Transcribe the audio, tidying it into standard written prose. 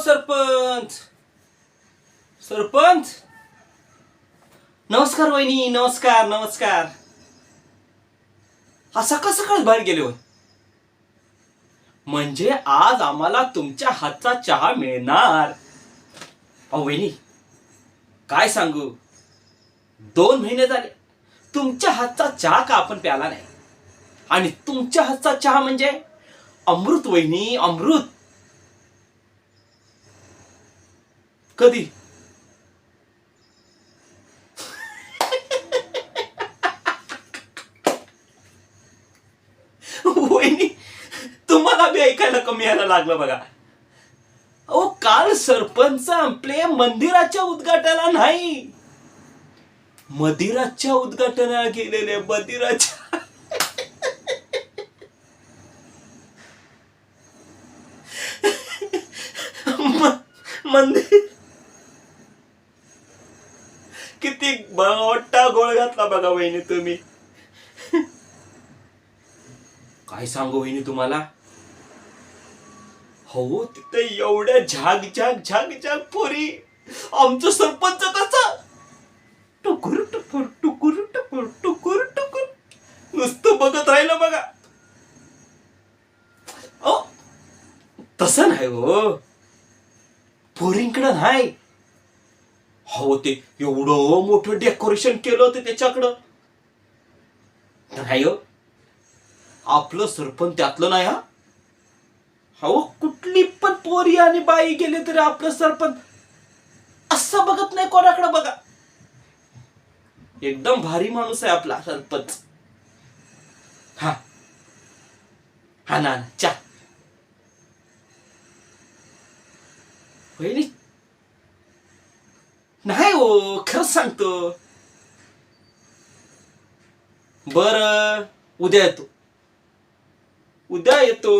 सरपंच. सरपंच नमस्कार वहिनी. नमस्कार नमस्कार. हा सकाळ सकाळ बाहेर गेले होय. म्हणजे आज आम्हाला तुमच्या हातचा चहा मिळणार. अहो वहिनी काय सांगू, 2 महिने झाले तुमच्या हातचा चहा का आपण प्याला नाही. आणि तुमच्या हातचा चहा म्हणजे अमृत वहिनी, अमृत. कधी वहिनी तुम्हाला बी ऐकायला कमी यायला लागलं बघा. अहो काल सरपंच आपले मंदिराच्या उद्घाटनाला नाही, मदिराच्या उद्घाटनाला गेलेले. मदिराच्या मंदिर. किती मोठा गोळ घातला बघा वहिनी तुम्ही. काय सांगू वहिनी तुम्हाला. हो तिथे एवढ्या झाग झाग झाग झाग पोरी. आमचं सरपंच कसा टुकुर टुकुर टुकुर टुकुर टुकुर टुकुर नुसतं बघत राहिलं बघा. ओ तसं नाही हो, पोरींकडं नाही. हो ते एवढं मोठं डेकोरेशन केलं होतं त्याच्याकडं नाही हो. आपलं सरपंच त्यातलं नाही. हा हो कुठली पण पोरी आणि बाई गेले तरी आपलं सरपंच असं बघत नाही कोणाकडे बघा. एकदम भारी माणूस आहे आपला सरपंच. हा हा ना चा वहिनी. नाही हो खरंच सांगतो. बर उद्या येतो, उद्या येतो.